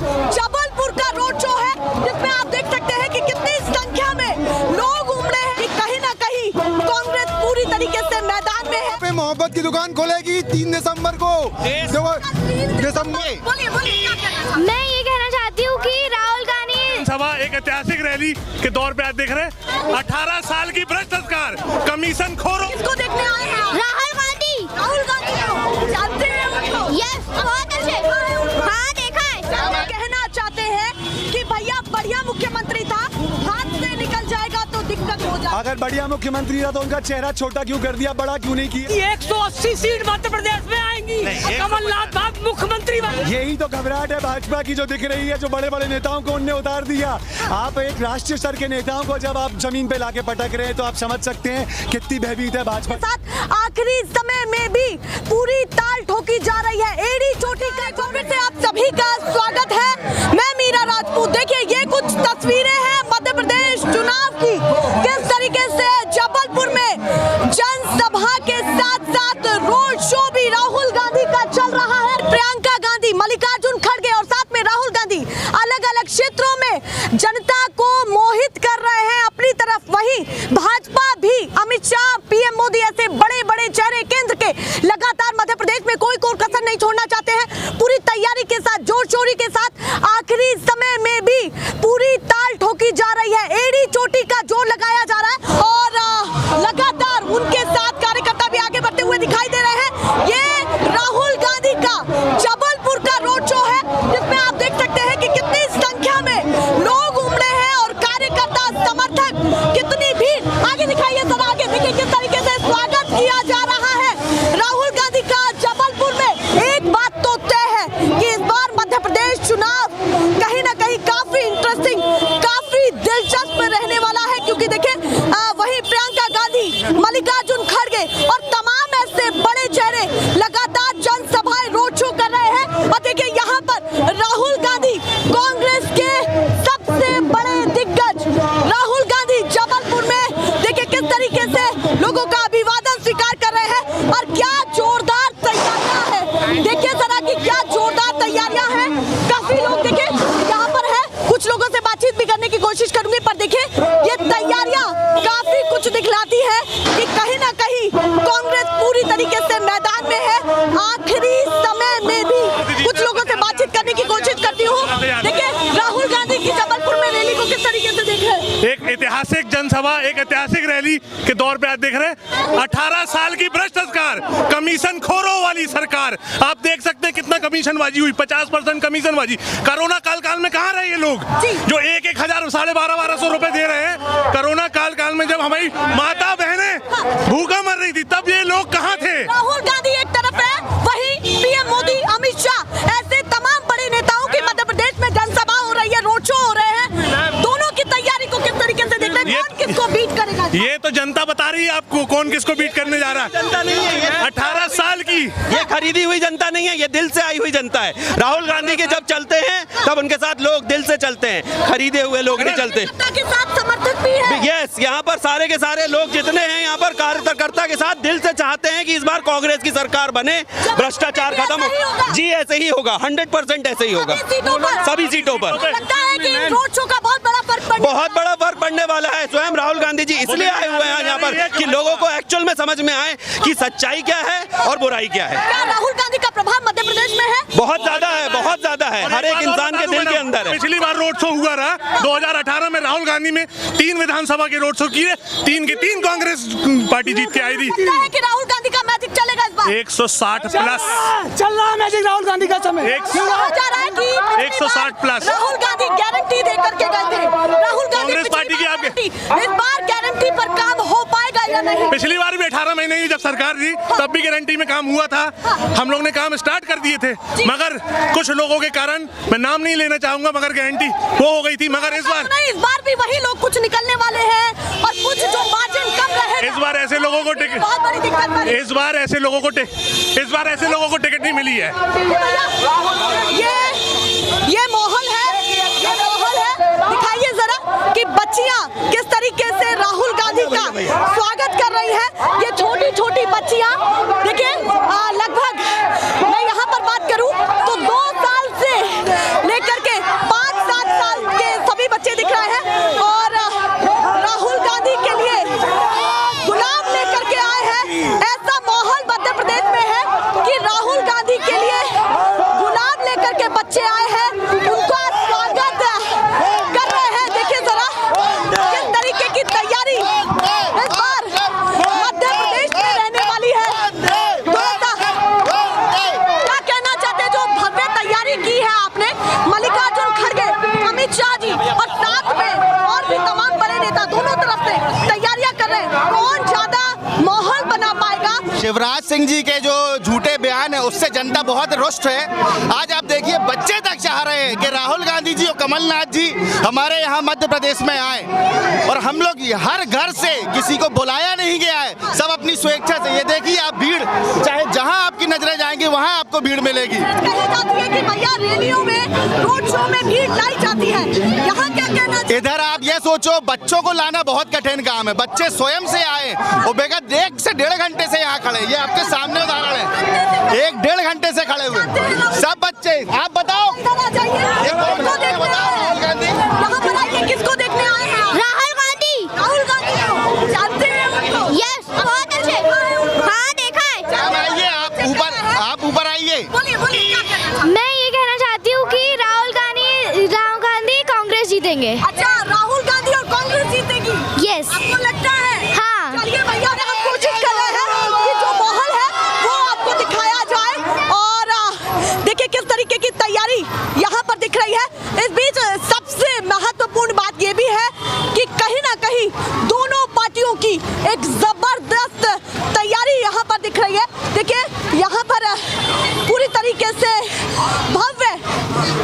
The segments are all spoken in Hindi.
जबलपुर का रोड शो है जिसमें आप देख सकते हैं कि कितनी संख्या में लोग उमड़े हैं कि कहीं ना कहीं कांग्रेस पूरी तरीके से मैदान में है। मोहब्बत की दुकान खोलेगी 3 दिसंबर को। मैं ये कहना चाहती हूँ कि राहुल गांधी सभा एक ऐतिहासिक रैली के दौर पे आज देख रहे हैं 18 साल की भ्रष्ट सरकार, कमीशन खोरों किसको देखने आए हैं? राहुल गांधी को जानते हैं उनको? यस, बहुत अच्छे। हाँ, देखा है। कहना चाहते हैं कि भैया बढ़िया मुख्यमंत्री था, हाथ से निकल जाएगा तो दिक्कत हो जाएगी। अगर बढ़िया मुख्यमंत्री था तो उनका चेहरा छोटा क्यों कर दिया, बड़ा क्यों नहीं किया? 180 सीट मध्य प्रदेश में आएंगी, कमलनाथ बाग मुख्यमंत्री बने। यही तो घबराहट है भाजपा की जो दिख रही है, जो बड़े बड़े नेताओं को उनने उतार दिया। आप एक राष्ट्रीय स्तर के नेताओं को जब आप जमीन पे लाके पटक रहे हैं तो आप समझ सकते हैं कितनी भयभीत है भाजपा। साथ आखिरी समय में भी पूरी ताल ठोकी जा रही है। एड़ी चोटी का खबर से आप सभी का स्वागत है। मैं मीरा राजपूत। देखिए ये कुछ तस्वीरें हैं मध्य प्रदेश चुनाव की, किस तरीके से जबलपुर में जनसभा के साथ साथ रोड शो भी राहुल गांधी का चल रहा है। प्रियंका गांधी, मल्लिकार्जुन खड़गे और साथ में राहुल गांधी अलग अलग क्षेत्रों में जनता को मोहित कर रहे हैं अपनी तरफ। वहीं भाजपा भी, अमित शाह, पीएम मोदी ऐसे बड़े बड़े चेहरे केंद्र के लगातार मध्य प्रदेश में कोई कसर नहीं छोड़ना चाहते हैं। पूरी तैयारी के साथ, जोर शोरी के साथ आखिरी समय में भी पूरी ताल ठोकी जा रही है। एड़ी चोटी का जोर लगाया जा रहा है और लगातार उनके साथ कार्यकर्ता भी आगे बढ़ते हुए दिखाई दे रहे हैं। ये राहुल गांधी का जबलपुर का रोड शो है जिसमें आप देख सकते हैं कि कितनी संख्या में लोग उमड़े हैं और कार्यकर्ता, समर्थक, कितनी भीड़। आगे दिखाइए सर, आगे देखिए किस तरीके से स्वागत किया जा रहा है राहुल गांधी का जबलपुर में। एक बात तो तय है कि इस बार मध्य प्रदेश चुनाव कहीं ना कहीं काफी इंटरेस्टिंग, काफी दिलचस्प रहने वाला है, क्योंकि देखिए वहीं प्रियंका गांधी, मल्लिकार्जुन खड़गे और तमाम ऐसे बड़े चेहरे लगातार जनसभाएं, रोड शो कर रहे हैं। और देखिए यहाँ पर राहुल गांधी, कांग्रेस के सबसे बड़े दिग्गज राहुल गांधी जबलपुर में देखिए किस तरीके से लोगों का अभिवादन स्वीकार कर रहे हैं। और क्या जोरदार तैयारियां हैं, देखिए जरा कि क्या जोरदार तैयारियां हैं। काफी लोग देखिए यहाँ पर है, कुछ लोगों से बातचीत भी करने की कोशिश करूंगी, पर देखिए ये तैयारियां काफी कुछ दिखलाती है कि कहीं ना कहीं कांग्रेस पूरी तरीके से मैदान में है। आखिरी समय में भी कुछ लोगों से बातचीत करने की कोशिश करती हूँ। देखिए राहुल गांधी की जबलपुर में रैली को किस तरीके से देख रहे हैं। एक ऐतिहासिक जनसभा, एक ऐतिहासिक रैली के दौर पे आज देख रहे हैं 18 साल की भ्रष्ट सरकार, कमीशन खोरों वाली सरकार। आप देख सकते हैं कितना कमीशनबाजी हुई, 50% कमीशनबाजी। कोरोना काल में कहाँ रहे ये लोग जो 1,000, 12,500 रुपए दे रहे हैं। कोरोना काल में जब हमारी माता बहनें भूखा मर रही थी तब ये लोग कहाँ थे। राहुल गांधी एक तरफ है, वहीं पीएम मोदी, अमित शाह, ऐसे तमाम बड़े नेताओं की मध्य प्रदेश में जनसभा हो रही है, रोड शो हो रहे हैं। दोनों की तैयारी को किस तरीके से देख रहे हैं, कौन किसको बीट करेगा? ये तो जनता बता रही है आपको कौन किसको बीट करने जा रहा है। जनता नहीं है, 18 साल की ये खरीदी हुई जनता नहीं है, ये दिल से आई हुई जनता है। राहुल गांधी के जब चलते हैं तब उनके साथ लोग दिल से चलते हैं, खरीदे हुए लोग नहीं चलते। के साथ समर्थक भी है। यस, यहाँ पर सारे के सारे लोग जितने हैं यहाँ पर कार्यकर्ता के साथ दिल से चाहते हैं कि इस बार कांग्रेस की सरकार बने, भ्रष्टाचार खत्म हो। जी ऐसे ही होगा, 100% ऐसे ही होगा सभी सीटों पर। लगता है कि रोड शो का बहुत बड़ा फर्क पड़ने वाला है। स्वयं राहुल गांधी जी इसलिए आए हुए हैं यहाँ पर कि लोगों को एक्चुअल में समझ में आए कि सच्चाई क्या है और बुराई क्या है। क्या राहुल गांधी का प्रभाव मध्य प्रदेश में है? बहुत ज्यादा है, बहुत ज्यादा है, हर एक इंसान के दिल के अंदर है। पिछली बार रोड शो हुआ रहा 2018 में, राहुल गांधी में 3 विधानसभा के रोड शो किए, 3 के 3 कांग्रेस पार्टी जीत के आई थी। कि राहुल गांधी का मैजिक चलेगा इस बार? 160 प्लस चल रहा है मैजिक राहुल गांधी का समय। कहा जा रहा है कि 160 प्लस राहुल गांधी गारंटी दे करके गए थे। राहुल गांधी कांग्रेस पार्टी की आपके इस बार गारंटी पर काम हो पाएगा या नहीं? पिछली बार भी 18 महीने की जब सरकार थी तब भी गारंटी में काम हुआ था। हम लोग ने काम स्टार्ट कर दिए थे, मगर कुछ लोगों के कारण, मैं नाम नहीं लेना चाहूंगा, मगर गारंटी वो हो गई थी। मगर इस बार भी वही लोग कुछ निकलने वाले हैं और कुछ जो मार्जिन कम रहेगा। इस बार ऐसे लोगों को टिकट, बहुत बड़ी दिक्कत इस बार ऐसे लोगों को टिकट नहीं मिली है। ये माहौल है, दिखाइए जरा कि बच्चियां किस तरीके से राहुल गांधी का स्वागत कर रही है। ये छोटी छोटी बच्चियां देखिए, लगभग मैं यहाँ पर बात करूं तो 2 साल से लेकर के शिवराज सिंह जी के जो झूठे बयान है उससे जनता बहुत रुष्ट है। आज आप देखिए बच्चे तक चाह रहे हैं कि राहुल गांधी जी और कमलनाथ जी हमारे यहाँ मध्य प्रदेश में आए, और हम लोग हर घर से किसी को बुलाया नहीं गया है, सब अपनी स्वेच्छा से। ये देखिए आप भीड़, चाहे जहाँ आपकी नजरें जाएंगी वहाँ आपको भीड़ मिलेगी। कही जाती है कि भैया रैलियों में, रोड शो में भीड़ लाई जाती है, यहाँ क्या कहना चाहिए? इधर आप ये सोचो बच्चों को लाना बहुत कठिन काम है, बच्चे स्वयं से आए और बेगत 1 से 1.5 घंटे से यहाँ खड़े, ये आपके सामने उदाहरण है, 1-1.5 घंटे से खड़े हुए सब बच्चे। आप बताओ यहाँ पर आइए, किसको देखने आए हैं? राहुल गांधी। राहुल गांधी को जानते हैं उनको? यस, बहुत अच्छे। हाँ, देखा है। आइए आप ऊपर आइए। बोलिए बोलिए, क्या कहना चाहते मैं ये कहना चाहती हूँ कि राहुल गांधी कांग्रेस जीतेंगे। हैं? अच्छा, राहुल गांधी और कांग्रेस जीतेगी? यस। आपको लगता है? हाँ। चलिए भैया, हम कोशिश कर रहे हैं कि जो माहौल है वो आपको दिखाया जाए, और देखिए किस तरीके की तैयारी यहाँ पर दिख रही है। इस बीच सबसे महत्वपूर्ण बात ये भी है कि कहीं ना कहीं दोनों पार्टियों की एक जबरदस्त तैयारी यहाँ पर दिख रही है। देखिए यहाँ पर पूरी तरीके से भव्य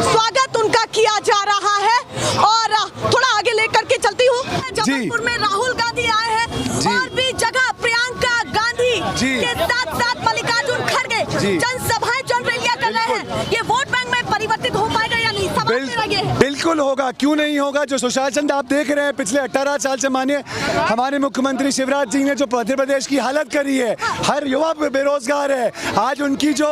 स्वागत उनका किया जा रहा है, और थोड़ा आगे लेकर के चलती हूँ। जबलपुर में राहुल गांधी आए हैं, और भी जगह प्रियंका गांधी के साथ साथ मल्लिकार्जुन खड़गे जनसभाएं चल रैलियां कर रहे हैं। ये वोट बैंक में परिवर्तित हो पाएगा या नहीं, सवाल मेरा ये है। बिल्कुल होगा, क्यों नहीं होगा। जो सुशासन आप देख रहे हैं पिछले 18 साल से, मानिए हमारे मुख्यमंत्री शिवराज जी ने जो मध्य प्रदेश की हालत करी है, हर युवा बेरोजगार है। आज उनकी जो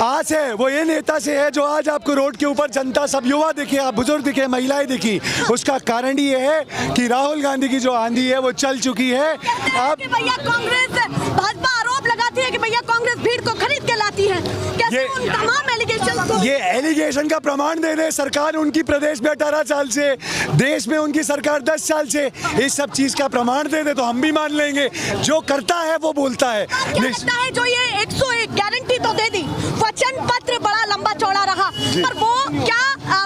आस है वो ये नेता से है जो आज आपको रोड के ऊपर जनता, सब युवा दिखे, आप बुजुर्ग दिखे, महिलाएं दिखी। उसका कारण ये है कि राहुल गांधी की जो आंधी है वो चल चुकी है। अब भैया कांग्रेस, भाजपा आरोप लगाती है कि भैया कांग्रेस भीड़ को खरीद के लाती है। कैसे उन तमाम एलिगेशन को? ये एलिगेशन का प्रमाण दे रहे सरकार उनकी प्रदेश में 18 साल से, देश में उनकी सरकार 10 साल से, इस सब चीज का प्रमाण दे दे तो हम भी मान लेंगे। जो करता है वो बोलता है। क्या लगता है जो ये 101 गारंटी तो दे दी, वचन पत्र बड़ा लंबा चौड़ा रहा, पर वो क्या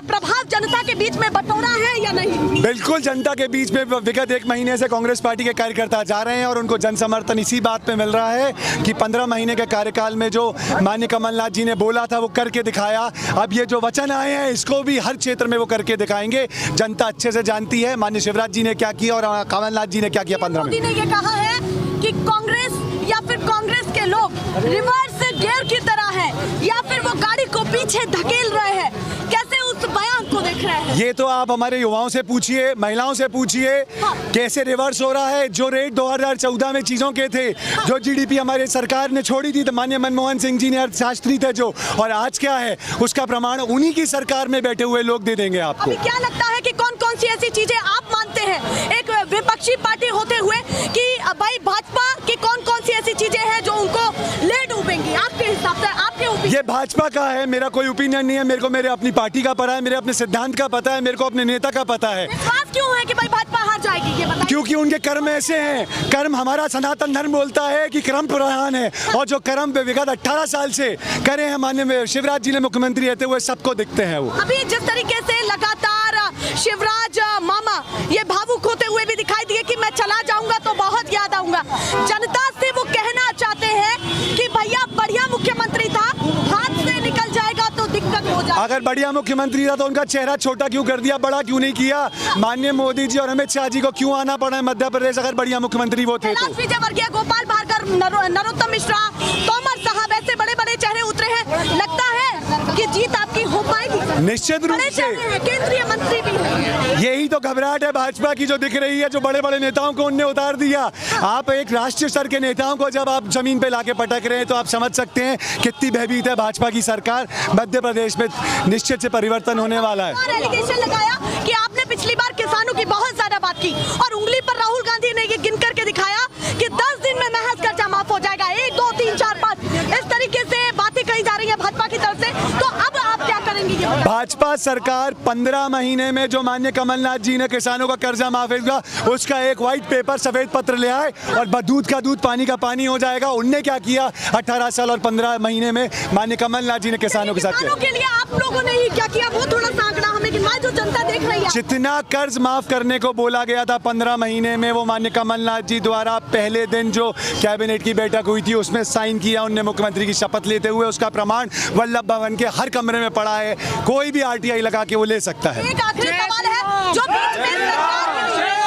प्रभाव जनता के बीच में बटोरा है या नहीं? बिल्कुल, जनता के बीच में विगत 1 महीने से कांग्रेस पार्टी के कार्यकर्ता जा रहे हैं और उनको जन समर्थन इसी बात पे मिल रहा है कि 15 महीने के कार्यकाल में जो माननीय कमलनाथ जी ने बोला था वो करके दिखाया। अब ये जो वचन आए हैं इसको भी हर क्षेत्र में वो करके दिखाएंगे। जनता अच्छे से जानती है माननीय शिवराज जी ने क्या किया और कमलनाथ जी ने क्या किया 15 मोदी में। ने ये कहा है कि कांग्रेस या फिर कांग्रेस के लोग रिवर्स गियर की तरह है, या फिर वो गाड़ी को पीछे धकेल रहे हैं। कैसे उस बयान को देख रहे हैं? ये तो आप हमारे युवाओं से पूछिए, महिलाओं से पूछिए, कैसे रिवर्स हो रहा है। जो रेट 2014 में चीजों के थे, जो जीडीपी हमारे सरकार ने छोड़ी थी, तो माननीय मनमोहन सिंह जी ने अर्थशास्त्री थे जो, और आज क्या है उसका प्रमाण उन्हीं की सरकार में बैठे हुए लोग दे देंगे आपको। अभी क्या लगता है कि कौन कौन सी ऐसी चीजें आप मानते हैं एक विपक्षी पार्टी होते हुए कि भाई भाजपा की कौन कौन सी ऐसी चीजें हैं जो उनको ले डूबेंगी आपके हिसाब से? आपके ओपिनियन? ये भाजपा का है, मेरा कोई ओपिनियन नहीं है। मेरे को मेरे अपनी पार्टी का पता है, मेरे अपने सिद्धांत का पता है, मेरे को अपने नेता का पता है। विश्वास क्यों है कि भाई भाजपा हार जाएगी, ये बताइए? क्योंकि उनके कर्म ऐसे हैं। कर्म, हमारा सनातन धर्म बोलता है कि कर्म प्रधान है, और जो कर्म विगत 18 साल से करे हैं माननीय शिवराज जी ने मुख्यमंत्री रहते हुए, सबको दिखते हैं वो। अभी जिस तरीके से लगातार शिवराज मामा ये भावुक होते हुए भी दिखाई दिए कि मैं चला जाऊंगा तो बहुत याद आऊंगा, जनता से वो कहना चाहते हैं कि भैया बढ़िया मुख्यमंत्री था, हाथ से निकल जाएगा तो दिक्कत हो जाएगी। अगर बढ़िया मुख्यमंत्री था तो उनका चेहरा छोटा क्यों कर दिया, बड़ा क्यों नहीं किया? माननीय मोदी जी और अमित शाह जी को क्यों आना पड़ा है मध्य प्रदेश, अगर बढ़िया मुख्यमंत्री वो थे तो? विजयवर्गीय, गोपाल भार्गव, नरोत्तम मिश्रा, तोमर साहब, ऐसे बड़े बड़े चेहरे उतरे हैं। लगता है कि जीत आपकी हो पाएगी? निश्चित रूप से। केंद्रीय मंत्री भी हैं। यही तो घबराहट है भाजपा की जो दिख रही है, जो बड़े बड़े नेताओं को उनने उतार दिया। आप एक राष्ट्रीय स्तर के नेताओं को जब आप जमीन पे लाके पटक रहे हैं तो आप समझ सकते हैं कितनी भयभीत है भाजपा की सरकार। मध्य प्रदेश में निश्चित से परिवर्तन होने वाला है। एलिगेशन लगाया कि आपने पिछली बार किसानों की बहुत ज्यादा बात की, और उंगली पर राहुल गांधी ने ये गिन करके दिखाया कि 10 दिन में महज कर्जा माफ हो जाएगा। 1 2 3 4 5 इस तरीके से बातें कही जा रही है भाजपा की तरफ से। तो अब आप क्या करेंगे ये बताइए? भाजपा सरकार 15 महीने में जो माननीय कमलनाथ जी ने किसानों का कर्जा माफ होगा, उसका एक व्हाइट पेपर, सफेद पत्र ले आए और दूध का दूध, पानी का पानी हो जाएगा। उनने क्या किया 18 साल और 15 महीने में माननीय कमलनाथ जी ने किसानों के साथ किया? के लिए आप लोगों ने ही क्या किया, वो थोड़ा सा आंकड़ा हमें लेकिन मैं जो जनता देख रही है, जितना कर्ज माफ करने को बोला गया था 15 महीने में, वो माननीय कमलनाथ जी द्वारा पहले दिन जो कैबिनेट की बैठक हुई थी उसमें साइन किया उनने मुख्यमंत्री की शपथ लेते हुए। उसका प्रमाण वल्लभ भवन के हर कमरे में पड़ा है, कोई भी आरटीआई लगा के वो ले सकता है। एक आखिरी सवाल है जो बीच में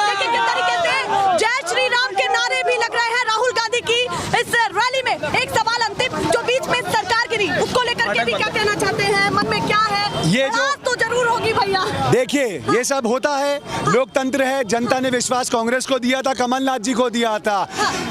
देखिए किस तरीके से जय श्री राम के नारे भी लग रहे हैं राहुल गांधी की इस रैली में। एक सवाल अंतिम, जो बीच में सरकार गिरी उसको लेकर के भी क्या कहना चाहते हैं, मन में क्या है? ये जो तो जरूर होगी भैया। देखिए ये सब होता है, लोकतंत्र है, जनता ने विश्वास कांग्रेस को दिया था, कमलनाथ जी को दिया था।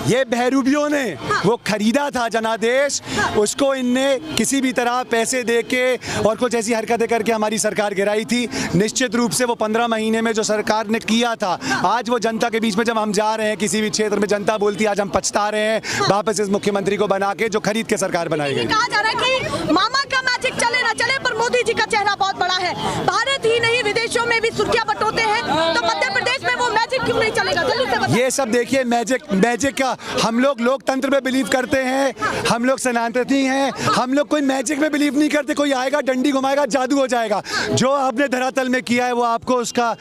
ये बहरूपियों ने वो खरीदा था जनादेश, उसको इनने किसी भी तरह पैसे देके और कुछ ऐसी हरकतें करके हमारी सरकार गिराई थी। निश्चित रूप से वो 15 महीने में जो सरकार ने किया था, आज वो जनता के बीच में जब हम जा रहे हैं किसी भी क्षेत्र में, जनता बोलती है आज हम पछता रहे हैं वापस इस मुख्यमंत्री को बना के जो खरीद के सरकार बनाई गई। कहा जा रहा है कि मामा का मैजिक चले ना चले पर मोदी जी का चेहरा बहुत बड़ा है। भारत ही नहीं विदेशों में भी सुर्खियां बटोरते हैं, तो मध्य प्रदेश में वो मैजिक क्यों नहीं चलेगा? जल्दी से बताइए। ये सब देखिए मैजिक का, हम लोग लोकतंत्र में बिलीव करते हैं, हम लोग सनातनी हैं, हम लोग कोई मैजिक में बिलीव नहीं करते। कोई आएगा डंडी घुमाएगा जादू हो जाएगा। जो आपने धरातल में किया है वो आपको उसका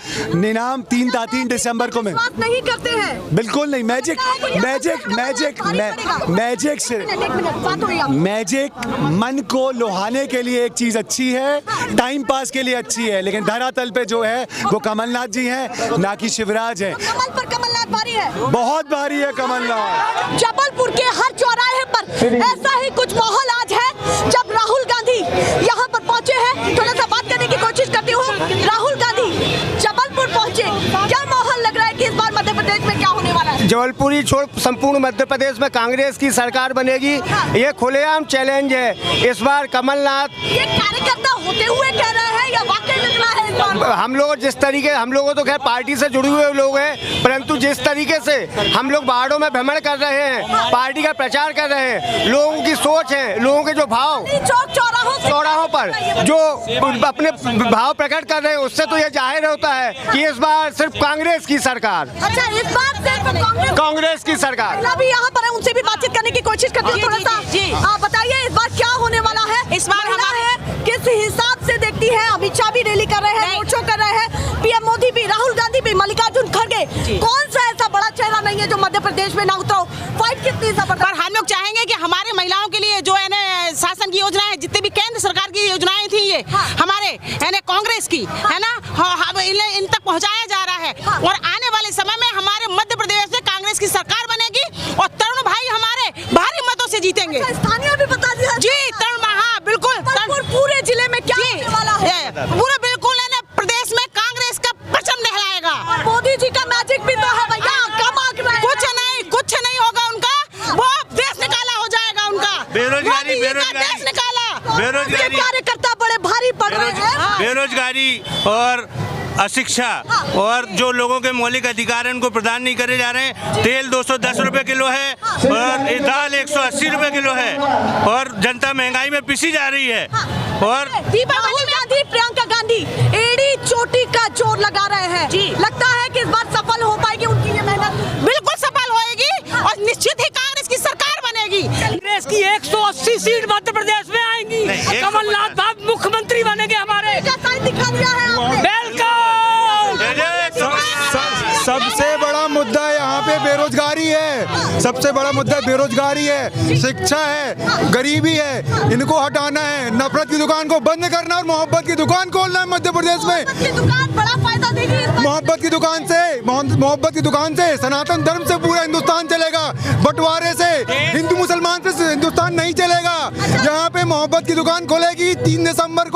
इनाम 3 दिसंबर को विश्वास नहीं करते हैं, बिल्कुल नहीं। मैजिक मन को लुभाने के लिए एक चीज अच्छी है, टाइम पास के लिए अच्छी है, लेकिन धरातल पे जो है वो कमलनाथ जी हैं, ना कि शिवराज हैं। कमल पर कमलनाथ भारी है, बहुत भारी है कमलनाथ। जबलपुर के हर चौराहे पर ऐसा ही कुछ माहौल आज है जब राहुल गांधी यहाँ पर पहुँचे हैं। थोड़ा सा बात करने की कोशिश करती हूँ। राहुल गांधी जबलपुर पहुँचे, क्या माहौल लग रहा है कि इस बार मध्य प्रदेश में क्या होने वाला है? जबलपुर ही छोड़ संपूर्ण मध्य प्रदेश में कांग्रेस की सरकार बनेगी, ये खुलेआम चैलेंज है। इस बार कमलनाथ, ये कार्यकर्ता होते हुए कह रहे हैं या वाकई लग रहा है इस बार? हम लोग जिस तरीके, हम लोगों तो खैर पार्टी से जुड़े हुए लोग हैं, परंतु जिस तरीके से हम लोग बाड़ों में भ्रमण कर रहे हैं, पार्टी का प्रचार कर रहे हैं, लोगों की सोच है, लोगों के जो भाव चौक चौराहों पर जो अपने भाव प्रकट कर रहे हैं, उससे तो ये जाहिर होता है कि इस बार सिर्फ कांग्रेस की सरकार, अच्छा इस बार सिर्फ कांग्रेस की सरकार। अभी यहाँ पर है, उनसे भी बातचीत करने की कोशिश करती हूँ। थोड़ा सा बताइए इस बार क्या होने वाला है? इस बार हमारे किस हिसाब से देखती है? अमित शाह भी रैली कर रहे हैं, रोड शो कर रहे हैं, पीएम मोदी भी, राहुल गांधी भी, मल्लिकार्जुन खड़गे, कौन सा ऐसा बड़ा चेहरा नहीं है जो मध्य प्रदेश में ना उतरो? फाइट कितनी जबरदस्त। पर हम लोग चाहेंगे कि हमारे महिलाओं के लिए जो है ना शासन की योजनाएं, जितने भी केंद्र सरकार की योजनाएं थी, ये हमारे है ना कांग्रेस की है ना, इन तक पहुंचाया जा रहा है। और आने वाले समय में हमारे मध्य प्रदेश में कांग्रेस की सरकार बनेगी और तरुण भाई हमारे भारी मतों से जीतेंगे। स्थानीय भी बता दिया जी, तरुण, हाँ बिल्कुल, पूरे जिले में क्या होने वाला है? पूरा बिल्कुल है ना, प्रदेश में कांग्रेस का परचम लहराएगा। मोदी जी का मैजिक भी तो है भैया, कुछ नहीं होगा उनका, वो देश निकाला हो जाएगा उनका। बेरोजगारी देश निकाला, बेरोजगारी, कार्यकर्ता बड़े भारी पड़ रहे हैं। बेरोजगारी और अशिक्षा और जो लोगों के मौलिक अधिकार हैं उनको प्रदान नहीं करे जा रहे हैं। तेल 210 रुपए किलो है और दाल 180 रुपए किलो है और जनता महंगाई में पिसी जा रही है। और राहुल गांधी, प्रियंका गांधी एड़ी चोटी का जोर लगा रहे हैं। लगता है कि इस बार सफल हो पाएगी उनकी ये मेहनत? बिल्कुल सफल होएगी और निश्चित ही कांग्रेस की सरकार बनेगी। कांग्रेस की 180 सीट मध्य प्रदेश में आएंगी, कमलनाथ भाई मुख्यमंत्री बनेंगे हमारे। दिखा दिया है आपने। सबसे बड़ा मुद्दा यहाँ पे बेरोजगारी है, सबसे बड़ा मुद्दा बेरोजगारी है, शिक्षा है, गरीबी है, इनको हटाना है, नफरत की दुकान को बंद करना और मोहब्बत की दुकान खोलना है मध्य प्रदेश में। बड़ा फायदा देगी मोहब्बत की दुकान से सनातन धर्म से पूरा हिंदुस्तान चलेगा, बंटवारे से हिंदू मुसलमान से हिंदुस्तान नहीं चलेगा। यहाँ पे मोहब्बत की दुकान खोलेगी 3 दिसंबर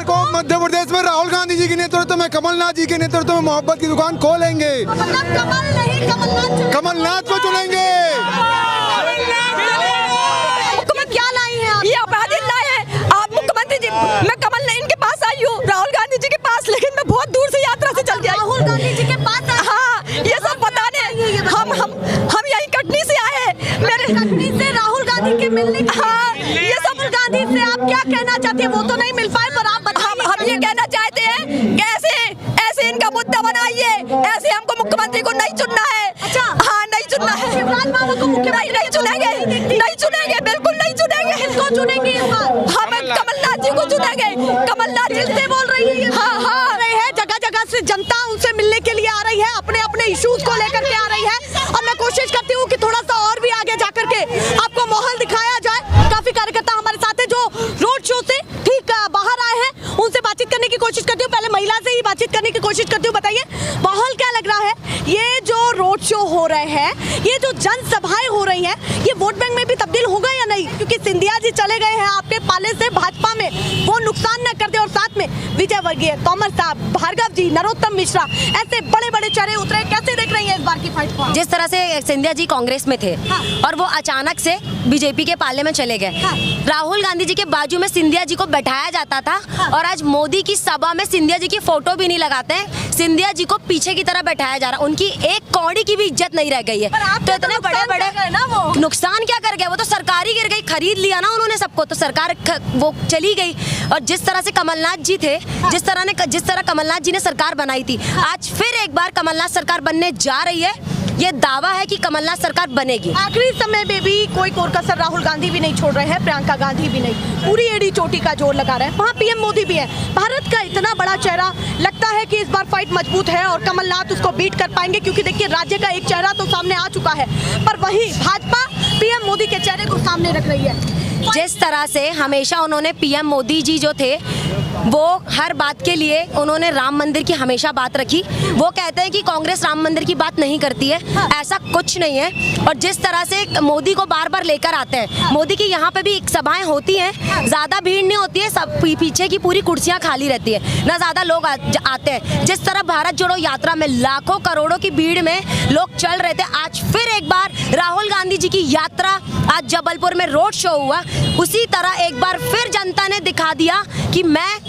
को मध्य प्रदेश में राहुल गांधी जी के नेतृत्व में, कमलनाथ जी के नेतृत्व में मोहब्बत की दुकान खोलेंगे। कमलनाथ को चुनेंगे। क्या लाई है आप? ये अपराधी लाए हैं आप मुख्यमंत्री जी। मैं कमल इनके पास आई हूँ, राहुल गांधी जी के पास, लेकिन मैं बहुत दूर से यात्रा से चल गई। राहुल गांधी जी के पास? हाँ, ये सब बताने हम यही कटनी से आए हैं। मेरे कटनी से राहुल गांधी के मिलने की? हाँ, ये सब गांधी से आप क्या कहना चाहते हैं? वो तो नहीं मिल पाए, पर आप हम ये कहना चाहते हैं कि ऐसे इनका मुद्दा बनाइए, ऐसे हमको मुख्यमंत्री को नहीं चुनना है। अच्छा, हाँ नहीं चुनना है। शिवराज बाबू को मुख्यमंत्री नहीं चुनेंगे, बिल्कुल नहीं चुनेंगे। किसको चुनेंगे? हम कमलनाथ जी को देंगे। कमलनाथ दिल से बोल रही है, हाँ हाँ रहे हैं, जगह जगह से जनता उनसे मिलने के लिए आ रही है, अपने अपने इश्यूज को लेकर के आ रही है। और मैं कोशिश करती हूँ कि थोड़ा सा और भी आगे जाकर के आपको माहौल दिखाया जाए। काफी कार्यकर्ता हमारे साथ है जो रोड शो से ठीक बाहर आए हैं, उनसे बातचीत करने की कोशिश करती हूँ। पहले महिला से ही बातचीत करने की कोशिश करती हूँ। बताइए माहौल क्या लग रहा है? ये जो रोड शो हो रहे हैं, ये जो जनसभाएं हो रही हैं, ये वोट बैंक में भी तब्दील होगा या नहीं? क्योंकि सिंधिया जी चले गए हैं आपके पाले से भाजपा में, वो नुकसान न कर दे, और साथ में विजय वर्गीय, तोमर साहब, भार्गव जी, नरोत्तम मिश्रा, ऐसे बड़े बड़े चेहरे उतरे। कैसे देख रही है इस बार की फाइट को? जिस तरह से सिंधिया जी कांग्रेस में थे और वो अचानक से बीजेपी के पाले में चले गए, राहुल गांधी जी के बाजू में सिंधिया जी को बैठाया जाता था, और आज मोदी की सभा में सिंधिया जी की फोटो भी नहीं लगाते हैं, सिंधिया जी को पीछे की तरह बैठाया जा रहा है। उनकी एक कौड़ी की भी इज्जत नहीं रह गई है। तो इतने बड़े बड़े नुकसान क्या कर गए? वो तो सरकार ही गिर गई, खरीद लिया ना उन्होंने सबको, तो सरकार वो चली गई। और जिस तरह से कमलनाथ जी थे, जिस तरह कमलनाथ जी ने सरकार बनाई थी, आज फिर एक बार कमलनाथ सरकार बनने जा रही है। ये दावा है कि कमलनाथ सरकार बनेगी। आखिरी समय में भी कोई कसर राहुल गांधी भी नहीं छोड़ रहे हैं, प्रियंका गांधी भी नहीं, पूरी एड़ी चोटी का जोर लगा रहे हैं। वहाँ पीएम मोदी भी है, भारत का इतना बड़ा चेहरा। लगता है कि इस बार फाइट मजबूत है और कमलनाथ उसको बीट कर पाएंगे, क्योंकि देखिए राज्य का एक चेहरा तो सामने आ चुका है, पर वही भाजपा पीएम मोदी के चेहरे को सामने रख रही है। जिस तरह से हमेशा उन्होंने पीएम मोदी जी जो थे, वो हर बात के लिए उन्होंने राम मंदिर की हमेशा बात रखी। वो कहते हैं कि कांग्रेस राम मंदिर की बात नहीं करती है, ऐसा कुछ नहीं है। और जिस तरह से मोदी को बार बार लेकर आते हैं, मोदी की यहाँ पे भी सभाएं होती हैं, ज़्यादा भीड़ नहीं होती है, सब पीछे की पूरी कुर्सियाँ खाली रहती है, ना ज़्यादा लोग आते हैं। जिस तरह भारत जोड़ो यात्रा में लाखों करोड़ों की भीड़ में लोग चल रहे थे, आज फिर एक बार राहुल गांधी जी की यात्रा, आज जबलपुर में रोड शो हुआ, उसी तरह एक बार फिर जनता ने दिखा दिया कि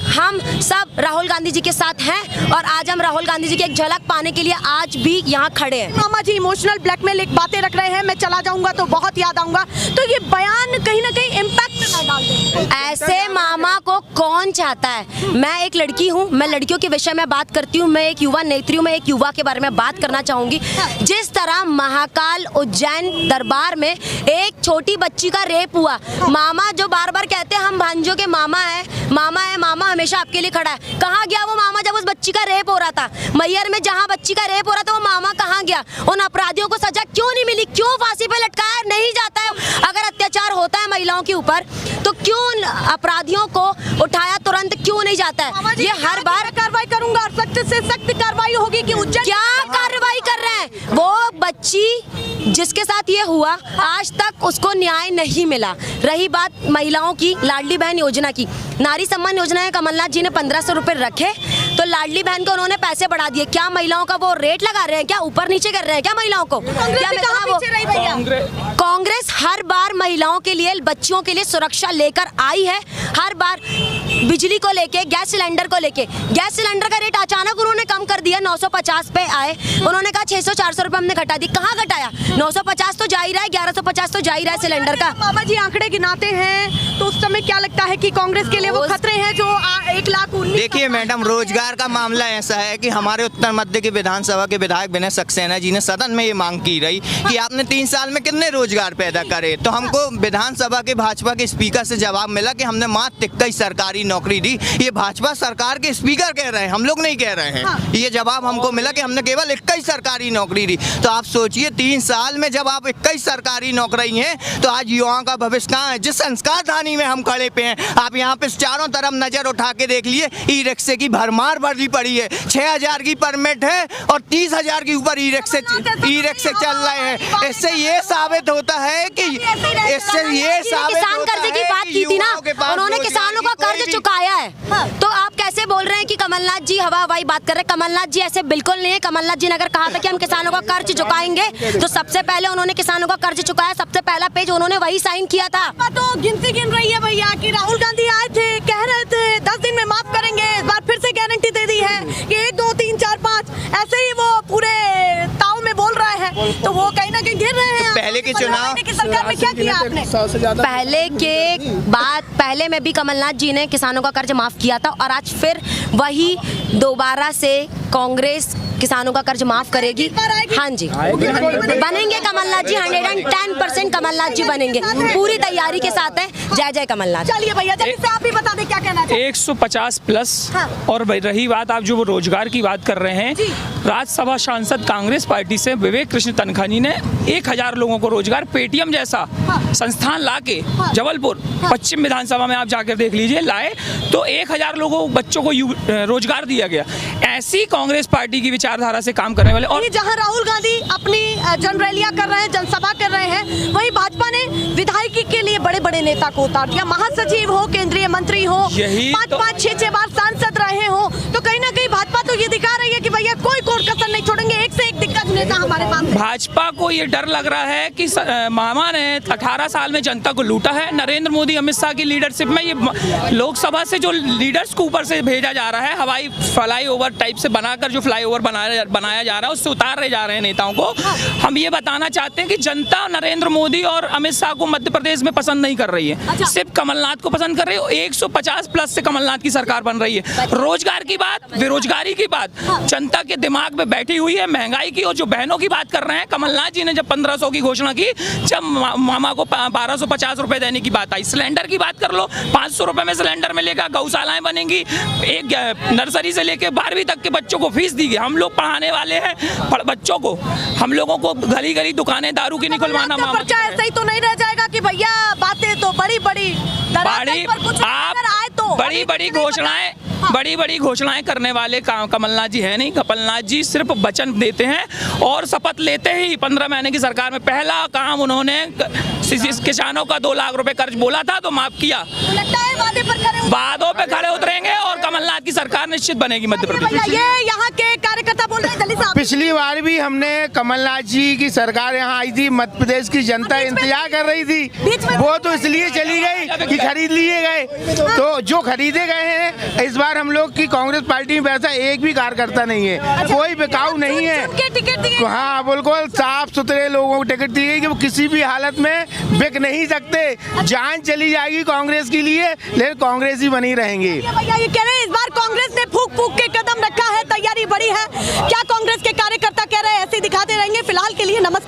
हम सब राहुल गांधी जी के साथ हैं, और आज हम राहुल गांधी जी की एक झलक पाने के लिए आज भी यहाँ खड़े हैं। मामा जी इमोशनल ब्लैकमेल एक बातें रख रहे हैं, मैं चला जाऊंगा तो बहुत याद आऊंगा, तो ये बयान कहीं ना कहीं इम्पैक्ट में डाल दे। ऐसे मामा को कौन चाहता है? मैं एक लड़की हूँ, मैं लड़कियों के विषय में बात करती हूँ, मैं एक युवा नेत्री हूँ, मैं एक युवा के बारे में बात करना चाहूंगी। जिस तरह महाकाल उज्जैन दरबार में एक छोटी बच्ची का रेप हुआ, मामा जो बार बार कहते हैं हम भांजों के मामा है, मामा हमेशा आपके लिए खड़ा है, कहाँ गया वो मामा जब उस बच्ची का रेप हो रहा था? मैयर में जहाँ बच्ची का रेप हो रहा था, वो मामा कहाँ गया? उन अपराधियों को सजा क्यों नहीं मिली? क्यों फांसी पे लटकाया नहीं जाता है? अगर अत्याचार होता है महिलाओं के ऊपर, तो क्यों अपराधियों को उठाया तुरंत क्यों नहीं जाता है? ये हर बार कार्रवाई करूंगा और सख्त से सख्त कार्रवाई होगी कि उज्जैन क्या कार्रवाई कर रहे हैं? वो बच्ची जिसके साथ ये हुआ, आज तक उसको न्याय नहीं मिला। रही बात महिलाओं की लाडली बहन योजना की, नारी सम्मान योजना है, कमलनाथ जी ने 1500 रुपए रखे, तो लाडली बहन को उन्होंने पैसे बढ़ा दिए। क्या महिलाओं का वो रेट लगा रहे हैं? क्या ऊपर नीचे कर रहे हैं क्या महिलाओं को? कांग्रेस हर बार महिलाओं के लिए, बच्चियों के लिए सुरक्षा लेकर आई है। हर बार बिजली को लेके, गैस सिलेंडर को लेके, गैस सिलेंडर का रेट अचानक उन्होंने कम कर दिया, 950 पे आए, उन्होंने कहा 600-400 रुपए हमने घटा दी। कहाँ घटाया? 950 तो जा ही रहा है, 1150 तो जा ही रहा है सिलेंडर का। मामा जी आंकड़े गिनाते हैं, तो उस समय क्या लगता है कि कांग्रेस के लिए वो खतरे हैं जो 1,19,000? देखिए मैडम, रोजगार का मामला ऐसा है कि हमारे उत्तर मध्य के विधानसभा के विधायक विनय सक्सेना जी ने सदन में ये मांग की रही कि आपने 3 साल में कितने रोजगार पैदा करे, तो हमको विधानसभा के भाजपा के स्पीकर से जवाब मिला कि हमने मात्र 21 सरकारी नौकरी दी। ये भाजपा सरकार के स्पीकर कह रहे हैं, हम लोग नहीं कह रहे हैं। ये जवाब हमको मिला कि हमने केवल 21 सरकारी नौकरी दी। तो आप सोचिए 3 साल में जब आप 21 सरकारी नौकरी हैं, तो आज युवाओं का भविष्य कहाँ है? जिस संस्कार धानी में हम खड़े पे हैं, आप यहाँ पे चारों तरफ नजर उठा के देख लिए, ई रिक्शे की भरमार भरी पड़ी है। 6000 की परमिट है और 30,000 के ऊपर ई रिक्शे चल रहे हैं। इससे ये साबित होता है कि किसान कर्ज की बात की थी ना, उन्होंने किसानों का कर्ज चुकाया है। तो आप कैसे बोल रहे हैं कि कमलनाथ जी हवा हवाई बात कर रहे हैं? कमलनाथ जी ऐसे बिल्कुल नहीं है। कमलनाथ जी ने अगर कहा था कि हम किसानों का कर्ज चुकाएंगे, तो सबसे पहले उन्होंने किसानों का कर्ज चुकाया, सबसे पहला पेज उन्होंने वही साइन किया था। तो गिनती गिन रही है भैया कि राहुल गांधी आए थे, कह रहे थे 10 दिन में माफ करेंगे, इस बार फिर से गारंटी दे दी है कि 1, 2, 3, 4, 5 ऐसे ही वो पूरे ताव में बोल रहे हैं, तो वो कहीं ना कहीं गिर रहे हैं। पहले के चुनाव की सरकार में क्या किया आपने? पहले में भी कमलनाथ जी ने किसानों का कर्ज माफ किया था, और आज फिर वही दोबारा से कांग्रेस किसानों का कर्ज माफ करेगी। हाँ जी, बनेंगे कमलनाथ जी, 110% कमलनाथ जी बनेंगे, पूरी तैयारी के साथ है। जय जय कमलनाथ। चलिए भैया, जल्दी से आप भी बता दें क्या कहना चाहते हैं? 150 प्लस। और रही बात आप जो रोजगार की बात कर रहे हैं, राज्यसभा सांसद कांग्रेस पार्टी से विवेक कृष्ण तनखा जी ने 1000 लोगों को रोजगार पेटीएम जैसा संस्थान लाके जबलपुर पश्चिम विधानसभा में आप जाकर देख लीजिए लाए, तो 1000 लोगों बच्चों को रोजगार दिया गया। ऐसी कांग्रेस पार्टी की विचारधारा से काम करने वाले। और जहां राहुल गांधी अपनी जनरैलियां कर रहे हैं, जनसभा कर रहे हैं, वहीं भाजपा ने विधायकी के लिए बड़े बड़े नेता को उतार दिया। महासचिव हो, केंद्रीय मंत्री हो, 5-5, 6-6 बार सांसद रहे हो, तो कहीं ना कहीं भाजपा तो ये दिखा रही है कि भैया कोई कोर कसर नहीं छोड़ेंगे, एक से एक दिग्गज नेता हमारे पास है। भाजपा को ये डर लग रहा है कि मामा ने 18 साल में जनता को लूटा है। नरेंद्र मोदी, अमित शाह की लीडरशिप में ये लोकसभा से जो लीडर्स को ऊपर से भेजा जा रहा है, हवाई फ्लाईओवर टाइप से बनाकर जो फ्लाईओवर बनाया जा रहा है, उससे उतारे जा रहे हैं नेताओं को। हम ये बताना चाहते हैं कि जनता नरेंद्र मोदी और अमित शाह को मध्य प्रदेश में पसंद नहीं कर रही है, सिर्फ कमलनाथ को पसंद कर रही है। 150 प्लस से कमलनाथ की सरकार बन रही है। रोजगार की बात, बेरोजगारी की बात जनता के दिमाग में बैठी हुई है। महंगाई की और जो बहनों की बात कर रहे हैं, कमलनाथ जी ने जब 1500 की घोषणा की, जब मामा को 1250 रुपए देने की बात आई। सिलेंडर की बात कर लो, 500 रुपए में सिलेंडर मिलेगा, गौशालाएं बनेंगी, एक नर्सरी से लेके 12वीं तक के बच्चों को फीस दी गई। हम लोग पढ़ाने वाले हैं बच्चों को, हम लोगों को गली गली दुकानें दारू की नहीं खुलवाना। मामा ऐसा ही तो नहीं रह जाएगा कि भैया बातें तो बड़ी बड़ी बड़ी घोषणाएं करने वाले कमलनाथ जी है नहीं। कमलनाथ जी सिर्फ वचन देते हैं और शपथ लेते ही 15 महीने की सरकार में पहला काम उन्होंने किसानों का 2 लाख रुपए कर्ज बोला था तो माफ किया। वादों पे खड़े उतरेंगे और कमलनाथ की सरकार निश्चित बनेगी मध्य प्रदेश। ये यहाँ के कार्यकर्ता बोल रहे हैं, दलित साहब। पिछली बार भी हमने कमलनाथ जी की सरकार यहाँ आई थी, मध्य प्रदेश की जनता इंतजार कर रही थी, वो तो इसलिए चली गई कि खरीद लिए गए। तो जो खरीदे गए हैं, इस बार हम लोग की कांग्रेस पार्टी में वैसा एक भी कार्यकर्ता नहीं है, कोई बिकाऊ नहीं है। हाँ, बिल्कुल साफ सुथरे लोगों को टिकट दी गई कि वो किसी भी हालत में बिक नहीं सकते। जान चली जाएगी कांग्रेस के लिए, लेकिन कांग्रेस ही बनी रहेंगे। भैया ये कह रहे हैं इस बार कांग्रेस ने फूक फूक के कदम रखा है, तैयारी बड़ी है। क्या कांग्रेस के कार्यकर्ता कह रहे हैं ऐसे दिखाते रहेंगे? फिलहाल के लिए नमस्कार।